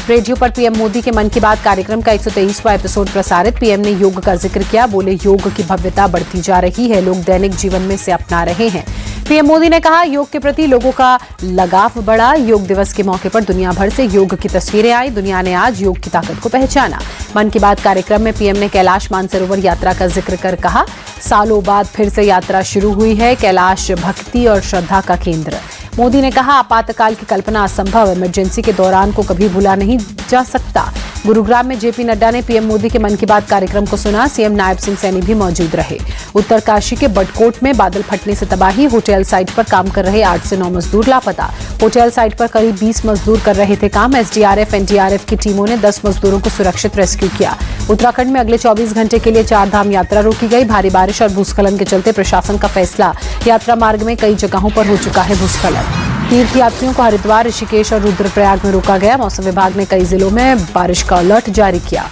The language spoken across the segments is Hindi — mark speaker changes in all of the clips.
Speaker 1: रेडियो पर पीएम मोदी के मन की बात कार्यक्रम का 123वां एपिसोड प्रसारित। पीएम ने योग का जिक्र किया। बोले, योग की भव्यता बढ़ती जा रही है, लोग दैनिक जीवन में इसे अपना रहे हैं। पीएम मोदी ने कहा, योग के प्रति लोगों का लगाव बढ़ा। योग दिवस के मौके पर दुनिया भर से योग की तस्वीरें आई। दुनिया ने आज योग की ताकत को पहचाना। मन की बात कार्यक्रम में पीएम ने कैलाश मानसरोवर यात्रा का जिक्र कर कहा, सालों बाद फिर से यात्रा शुरू हुई है। कैलाश भक्ति और श्रद्धा का केंद्र। मोदी ने कहा, आपातकाल की कल्पना असंभव, इमरजेंसी के दौरान को कभी भूला नहीं जा सकता। गुरुग्राम में जेपी नड्डा ने पीएम मोदी के मन की बात कार्यक्रम को सुना। सीएम नायब सिंह सैनी भी मौजूद रहे। उत्तरकाशी के बडकोट में बादल फटने से तबाही। होटल साइट पर काम कर रहे 8 से 9 मजदूर लापता। होटल साइट पर करीब 20 मजदूर कर रहे थे काम। एसडीआरएफ, एनडीआरएफ की टीमों ने 10 मजदूरों को सुरक्षित रेस्क्यू किया। उत्तराखंड में अगले 24 घंटे के लिए 4 धाम यात्रा रोकी गई। भारी बारिश और भूस्खलन के चलते प्रशासन का फैसला। यात्रा मार्ग में कई जगहों पर हो चुका है भूस्खलन। तीर्थ यात्रियों को हरिद्वार, ऋषिकेश और रुद्रप्रयाग में रोका गया। मौसम विभाग ने कई जिलों में बारिश का अलर्ट जारी किया।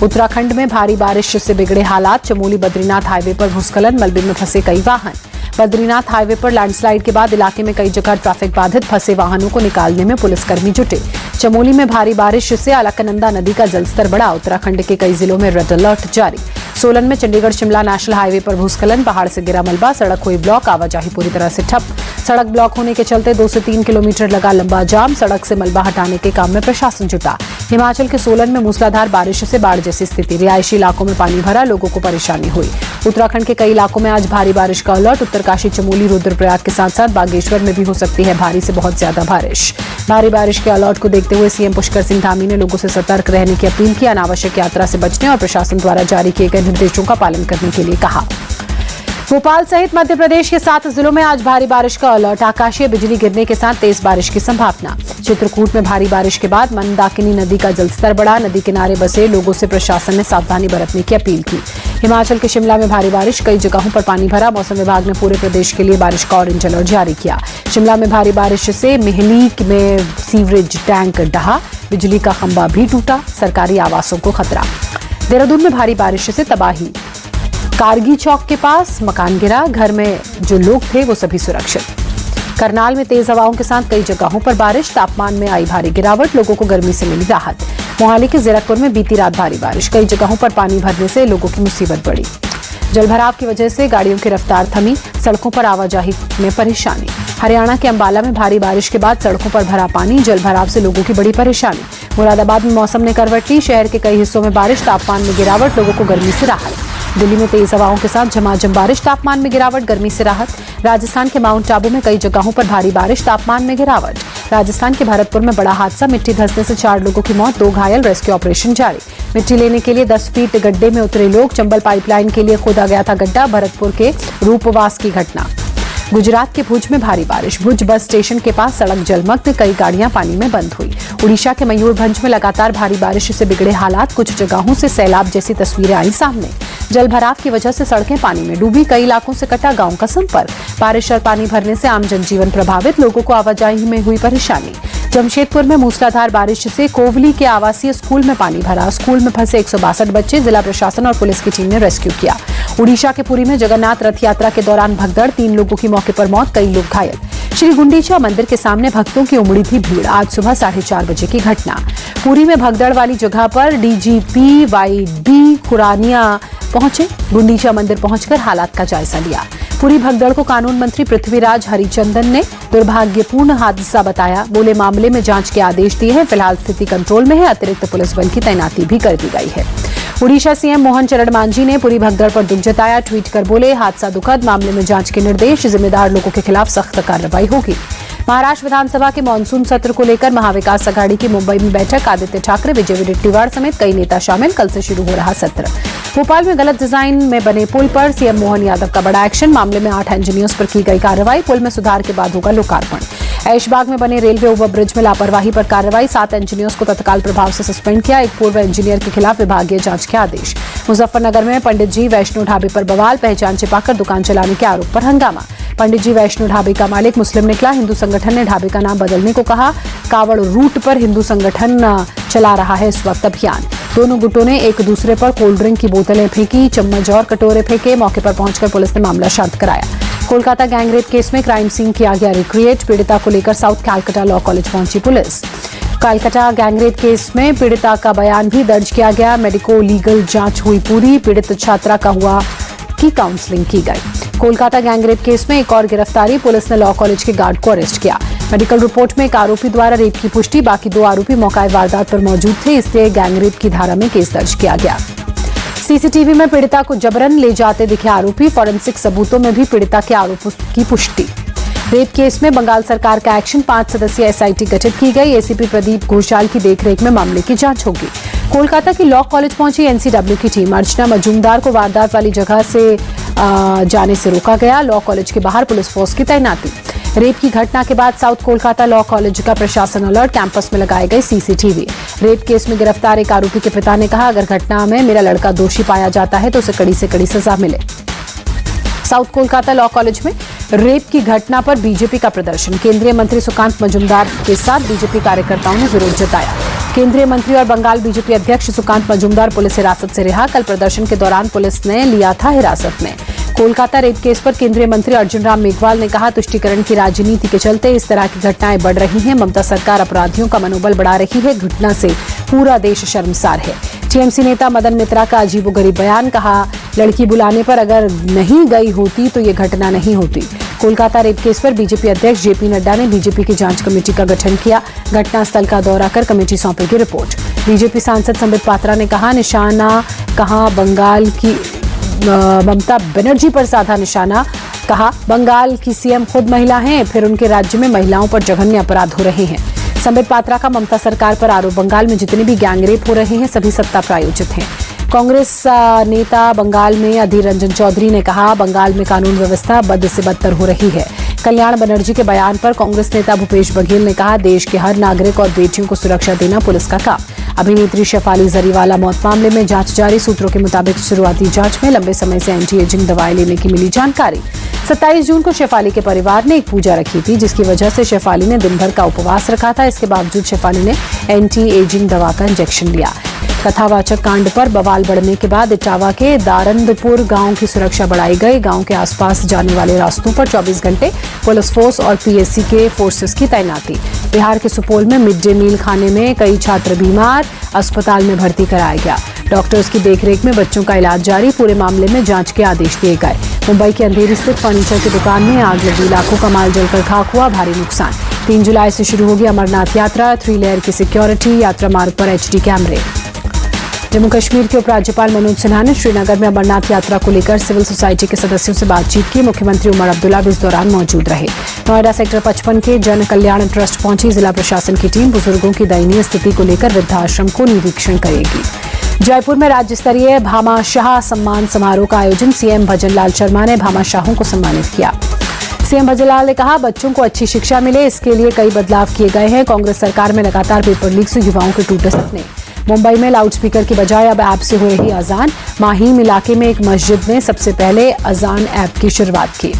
Speaker 1: उत्तराखंड में भारी बारिश से बिगड़े हालात। चमोली बद्रीनाथ हाईवे पर भूस्खलन, मलबे में फंसे कई वाहन। बद्रीनाथ हाईवे पर लैंडस्लाइड के बाद इलाके में कई जगह ट्रैफिक बाधित। फंसे वाहनों को निकालने में पुलिसकर्मी जुटे। चमोली में भारी बारिश से अलकनंदा नदी का जलस्तर बढ़ा। उत्तराखंड के कई जिलों में रेड अलर्ट जारी। सोलन में चंडीगढ़ शिमला नेशनल हाईवे पर भूस्खलन, पहाड़ से गिरा मलबा, सड़क हुई ब्लॉक, आवाजाही पूरी तरह से ठप। सड़क ब्लॉक होने के चलते 2 से 3 किलोमीटर लगा लंबा जाम। सड़क से मलबा हटाने के काम में प्रशासन जुटा। हिमाचल के सोलन में मूसलाधार बारिश से बाढ़ जैसी स्थिति। रिहायशी इलाकों में पानी भरा, लोगों को परेशानी हुई। उत्तराखंड के कई इलाकों में आज भारी बारिश का अलर्ट। उत्तरकाशी, चमोली, रुद्रप्रयाग के साथ साथ बागेश्वर में भी हो सकती है भारी से बहुत ज्यादा बारिश। भारी बारिश के अलर्ट को देखते हुए सीएम पुष्कर सिंह धामी ने लोगों से सतर्क रहने की अपील की। अनावश्यक यात्रा से बचने और प्रशासन द्वारा जारी किए गए निर्देशों का पालन करने के लिए कहा। भोपाल सहित मध्य प्रदेश के 7 जिलों में आज भारी बारिश का अलर्ट। आकाशीय बिजली गिरने के साथ तेज बारिश की संभावना। चित्रकूट में भारी बारिश के बाद मंदाकिनी नदी का जलस्तर बढ़ा। नदी किनारे बसे लोगों से प्रशासन ने सावधानी बरतने की अपील की। हिमाचल के शिमला में भारी बारिश, कई जगहों पर पानी भरा। मौसम विभाग ने पूरे प्रदेश के लिए बारिश का ऑरेंज अलर्ट जारी किया। शिमला में भारी बारिश से मेहली में सीवरेज टैंक ढहा। बिजली का खंभा भी टूटा। सरकारी आवासों को खतरा। देहरादून में भारी बारिश से तबाही। कारगी चौक के पास मकान गिरा। घर में जो लोग थे वो सभी सुरक्षित। करनाल में तेज हवाओं के साथ कई जगहों पर बारिश। तापमान में आई भारी गिरावट, लोगों को गर्मी से मिली राहत। मोहाली के जीरकपुर में बीती रात भारी बारिश। कई जगहों पर पानी भरने से लोगों की मुसीबत बढ़ी। जलभराव की वजह से गाड़ियों की रफ्तार थमी। सड़कों पर आवाजाही में परेशानी। हरियाणा के अंबाला में भारी बारिश के बाद सड़कों पर भरा पानी। जलभराव से लोगों की बड़ी परेशानी। मुरादाबाद में मौसम ने करवट ली। शहर के कई हिस्सों में बारिश, तापमान में गिरावट, लोगों को गर्मी से राहत। दिल्ली में तेज हवाओं के साथ झमाझम बारिश, तापमान में गिरावट, गर्मी से राहत। राजस्थान के माउंट आबू में कई जगहों पर भारी बारिश, तापमान में गिरावट। राजस्थान के भरतपुर में बड़ा हादसा, मिट्टी धंसने से 4 लोगों की मौत, 2 घायल, रेस्क्यू ऑपरेशन जारी। मिट्टी लेने के लिए 10 फीट गड्ढे में उतरे लोग। चंबल पाइपलाइन के लिए खोदा गया था गड्ढा। भरतपुर के रूपवास की घटना। गुजरात के भुज में भारी बारिश। भुज बस स्टेशन के पास सड़क जलमग्न, कई गाड़ियां पानी में बंद हुई। उड़ीसा के मयूरभंज में लगातार भारी बारिश से बिगड़े हालात। कुछ जगहों से सैलाब जैसी तस्वीरें आई सामने। जलभराव की वजह से सड़कें पानी में डूबी। कई इलाकों से कटा गांव का संपर्क। बारिश और पानी भरने से आम जनजीवन प्रभावित, लोगों को आवाजाही में हुई परेशानी। जमशेदपुर में मूसलाधार बारिश से कोवली के आवासीय स्कूल में पानी भरा। स्कूल में फंसे 162 बच्चे। जिला प्रशासन और पुलिस की टीम ने रेस्क्यू किया। उड़ीसा के पुरी में जगन्नाथ रथ यात्रा के दौरान भगदड़, 3 लोगों की मौके पर मौत, कई लोग घायल। श्री गुंडीचा मंदिर के सामने भक्तों की उमड़ी थी भीड़। आज सुबह 4:30 बजे की घटना। पुरी में भगदड़ वाली जगह पर डीजीपी वाईडी खुरानिया पहुंचे। गुंडीचा मंदिर पहुंचकर हालात का जायजा लिया। पूरी भगदड़ को कानून मंत्री पृथ्वीराज हरिचंदन ने दुर्भाग्यपूर्ण हादसा बताया। बोले, मामले में जांच के आदेश दिए हैं। फिलहाल स्थिति कंट्रोल में है। अतिरिक्त पुलिस बल की तैनाती भी कर दी गई है। उड़ीसा सीएम मोहन चरण मांझी ने पूरी भगदड़ पर दुख जताया। ट्वीट कर बोले, हादसा दुखद, मामले में जांच के निर्देश, जिम्मेदार लोगों के खिलाफ सख्त कार्रवाई होगी। महाराष्ट्र विधानसभा के मानसून सत्र को लेकर महाविकास आघाड़ी की मुंबई में बैठक। आदित्य ठाकरे, विजय वडेट्टीवार समेत कई नेता शामिल। कल से शुरू हो रहा सत्र। भोपाल में गलत डिजाइन में बने पुल पर सीएम मोहन यादव का बड़ा एक्शन। मामले में 8 इंजीनियर्स पर की गई कार्रवाई। पुल में सुधार के बाद होगा लोकार्पण। ऐशबाग में बने रेलवे ओवरब्रिज में लापरवाही पर कार्रवाई। 7 इंजीनियर्स को तत्काल प्रभाव से सस्पेंड किया। एक पूर्व इंजीनियर के खिलाफ विभागीय जांच के आदेश। मुजफ्फरनगर में पंडित जी वैष्णो ढाबे पर बवाल। पहचान छिपाकर दुकान चलाने के आरोप पर हंगामा। पंडित जी वैष्णो ढाबे का मालिक मुस्लिम निकला। हिंदू संगठन ने ढाबे का नाम बदलने को कहा। कावड़ रूट पर हिंदू संगठन चला रहा है इस वक्त अभियान। दोनों गुटों ने एक दूसरे पर कोल्ड ड्रिंक की बोतलें फेंकी, चम्मच और कटोरे फेंके। मौके पर पहुंचकर पुलिस ने मामला शांत कराया। कोलकाता गैंगरेप केस में क्राइम सीन किया गया रिक्रिएट। पीड़िता को लेकर साउथ कैलकाटा लॉ कॉलेज पहुंची पुलिस। कोलकाता गैंगरेप केस में पीड़िता का बयान भी दर्ज किया गया। मेडिको लीगल जांच हुई पूरी। पीड़ित छात्रा का हुआ की काउंसलिंग की गई। कोलकाता गैंगरेप केस में एक और गिरफ्तारी। पुलिस ने लॉ कॉलेज के गार्ड को अरेस्ट किया। मेडिकल रिपोर्ट में एक आरोपी द्वारा रेप की पुष्टि। बाकी 2 आरोपी मौके वारदात पर मौजूद थे, इसलिए गैंगरेप की धारा में केस दर्ज किया गया। सीसीटीवी में पीड़िता को जबरन ले जाते दिखे आरोपी। फॉरेंसिक सबूतों में भी पीड़िता के आरोपों की पुष्टि। रेप केस में बंगाल सरकार का एक्शन। 5 सदस्यीय एसआईटी गठित की गई। एसीपी प्रदीप घोषाल की देखरेख में मामले की जांच होगी। कोलकाता की लॉ कॉलेज पहुंची एनसीडब्ल्यू की टीम। अर्चना मजूमदार को वारदात वाली जगह से जाने से रोका गया। लॉ कॉलेज के बाहर पुलिस फोर्स की तैनाती। रेप की घटना के बाद साउथ कोलकाता लॉ कॉलेज का प्रशासन अलर्ट। कैंपस में लगाए गए सीसीटीवी। रेप केस में गिरफ्तार एक आरोपी के पिता ने कहा, अगर घटना में मेरा लड़का दोषी पाया जाता है तो उसे कड़ी से कड़ी सजा मिले। साउथ कोलकाता लॉ कॉलेज में रेप की घटना पर बीजेपी का प्रदर्शन। केंद्रीय मंत्री सुकांत मजूमदार के साथ बीजेपी कार्यकर्ताओं ने विरोध जताया। केंद्रीय मंत्री और बंगाल बीजेपी अध्यक्ष सुकांत मजूमदार पुलिस हिरासत से रिहा। कल प्रदर्शन के दौरान पुलिस ने लिया था हिरासत में। कोलकाता रेप केस पर केंद्रीय मंत्री अर्जुन राम मेघवाल ने कहा, तुष्टीकरण की राजनीति के चलते इस तरह की घटनाएं बढ़ रही हैं। ममता सरकार अपराधियों का मनोबल बढ़ा रही है। घटना से पूरा देश शर्मसार है। टीएमसी नेता मदन मित्रा का अजीबोगरीब बयान। कहा, लड़की बुलाने पर अगर नहीं गई होती तो ये घटना नहीं होती। कोलकाता रेप केस पर बीजेपी अध्यक्ष जेपी नड्डा ने बीजेपी की जांच कमेटी का गठन किया। घटनास्थल का दौरा कर कमेटी सौंपेगी रिपोर्ट। बीजेपी सांसद संबित पात्रा ने कहा, निशाना कहा बंगाल की ममता बनर्जी पर साधा निशाना। कहा, बंगाल की सीएम खुद महिला हैं, फिर उनके राज्य में महिलाओं पर जघन्य अपराध हो रहे हैं। संबित पात्रा का ममता सरकार पर आरोप, बंगाल में जितने भी गैंगरेप हो रहे हैं सभी सत्ता प्रायोजित हैं। कांग्रेस नेता बंगाल में अधीर रंजन चौधरी ने कहा, बंगाल में कानून व्यवस्था बद से बदतर हो रही है। कल्याण बनर्जी के बयान पर कांग्रेस नेता भूपेश बघेल ने कहा, देश के हर नागरिक और बेटियों को सुरक्षा देना पुलिस का काम। अभिनेत्री शेफाली जरीवाला मौत मामले में जांच जारी। सूत्रों के मुताबिक शुरुआती जांच में लंबे समय से एंटी एजिंग दवाएं लेने की मिली जानकारी। 27 जून को शेफाली के परिवार ने एक पूजा रखी थी, जिसकी वजह से शेफाली ने दिन भर का उपवास रखा था। इसके बावजूद शेफाली ने एंटी एजिंग दवा का इंजेक्शन लिया। कथावाचक कांड पर बवाल बढ़ने के बाद इटावा के दारंदपुर गांव की सुरक्षा बढ़ाई गई। गांव के आसपास जाने वाले रास्तों पर 24 घंटे पुलिस फोर्स और पीएससी के फोर्सेस की तैनाती। बिहार के सुपौल में मिड डे मील खाने में कई छात्र बीमार, अस्पताल में भर्ती कराया गया। डॉक्टर्स की देखरेख में बच्चों का इलाज जारी। पूरे मामले में जांच के आदेश दिए गए। मुंबई के अंधेरी स्थित फर्नीचर की दुकान में आग लगी, लाखों का माल जलकर खाक हुआ, भारी नुकसान। 3 जुलाई से शुरू होगी अमरनाथ यात्रा। 3 लेयर की सिक्योरिटी, यात्रा मार्ग पर एचडी कैमरे। जम्मू कश्मीर के उपराज्यपाल मनोज सिन्हा ने श्रीनगर में अमरनाथ यात्रा को लेकर सिविल सोसाइटी के सदस्यों से बातचीत की। मुख्यमंत्री उमर अब्दुल्ला भी इस दौरान मौजूद रहे। नोएडा सेक्टर 55 के जन कल्याण ट्रस्ट पहुंची जिला प्रशासन की टीम। बुजुर्गों की दयनीय स्थिति को लेकर वृद्धाश्रम को निरीक्षण करेगी। जयपुर में राज्य स्तरीय भामाशाह सम्मान समारोह का आयोजन। सीएम भजनलाल शर्मा ने भामाशाहों को सम्मानित किया। सीएम भजनलाल ने कहा, बच्चों को अच्छी शिक्षा मिले, इसके लिए कई बदलाव किए गए हैं। कांग्रेस सरकार में लगातार पेपर लीक से युवाओं के टूटे सपने। मुंबई में लाउडस्पीकर की बजाय अब ऐप से हो रही अजान। माहिम इलाके में एक मस्जिद ने सबसे पहले अजान ऐप की शुरुआत की।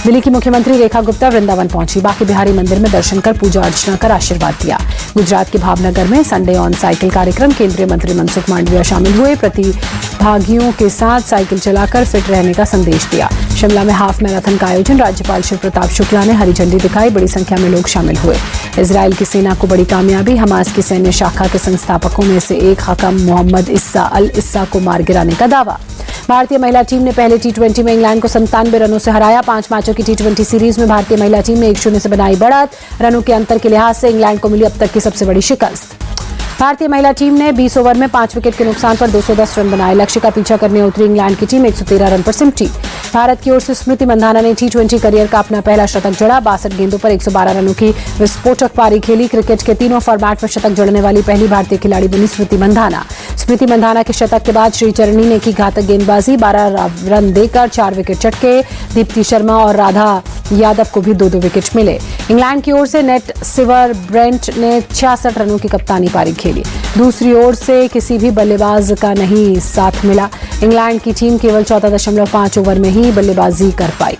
Speaker 1: दिल्ली की मुख्यमंत्री रेखा गुप्ता वृंदावन पहुंची। बाकी बिहारी मंदिर में दर्शन कर पूजा अर्चना कर आशीर्वाद दिया। गुजरात के भावनगर में संडे ऑन साइकिल कार्यक्रम। केंद्रीय मंत्री मनसुख मांडविया शामिल हुए। प्रतिभागियों के साथ साइकिल चलाकर फिट रहने का संदेश दिया। शिमला में हाफ मैराथन का आयोजन। राज्यपाल शिव प्रताप शुक्ला ने हरी झंडी दिखाई। बड़ी संख्या में लोग शामिल हुए। इजराइल की सेना को बड़ी कामयाबी। हमास की सैन्य शाखा के संस्थापकों में से एक हकम मोहम्मद इस्सा अल इस्सा को मार गिराने का दावा। भारतीय महिला टीम ने पहले T20 में इंग्लैंड को 97 रनों से हराया। 5 मैचों की T20 सीरीज में भारतीय महिला टीम ने 1-0 से बनाई बढ़त। रनों के अंतर के लिहाज से इंग्लैंड को मिली अब तक की सबसे बड़ी शिकस्त। भारतीय महिला टीम ने 20 ओवर में 5 विकेट के नुकसान पर 210 रन बनाए। लक्ष्य का पीछा करने उतरी इंग्लैंड की टीम 113 रन पर सिमटी। भारत की ओर से स्मृति मंधाना ने T20 करियर का अपना पहला शतक जड़ा। 62 गेंदों पर 112 रनों की विस्फोटक पारी खेली। क्रिकेट के तीनों फॉर्मेट में शतक जड़ने वाली पहली भारतीय खिलाड़ी बनी स्मृति मंधाना। स्मृति मंधाना के शतक के बाद श्रीचरणी ने की घातक गेंदबाजी। 12 रन देकर 4 विकेट चटके। दीप्ति शर्मा और राधा यादव को भी 2-2 विकेट मिले। इंग्लैंड की ओर से नेट सिवर ब्रेंट ने 66 रनों की कप्तानी पारी खेली। दूसरी ओर से किसी भी बल्लेबाज का नहीं साथ मिला। इंग्लैंड की टीम केवल 14.5 ओवर में ही बल्लेबाजी कर पाई।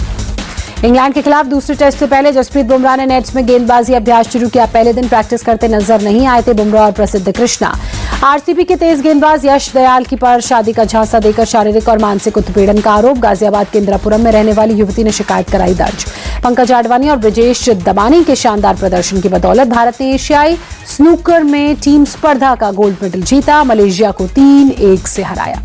Speaker 1: इंग्लैंड के खिलाफ दूसरे टेस्ट से पहले जसप्रीत बुमराह ने नेट्स में गेंदबाजी अभ्यास शुरू किया। पहले दिन प्रैक्टिस करते नजर नहीं आए थे बुमराह और प्रसिद्ध कृष्णा। आरसीबी के तेज गेंदबाज यश दयाल की पर शादी का झांसा देकर शारीरिक और मानसिक उत्पीड़न का आरोप। गाजियाबाद के इंदिरापुरम में रहने वाली युवती ने शिकायत कराई दर्ज। पंकज आडवाणी और ब्रजेश दबानी के शानदार प्रदर्शन की बदौलत भारत ने एशियाई स्नूकर में टीम स्पर्धा का गोल्ड मेडल जीता। मलेशिया को 3-1 से हराया।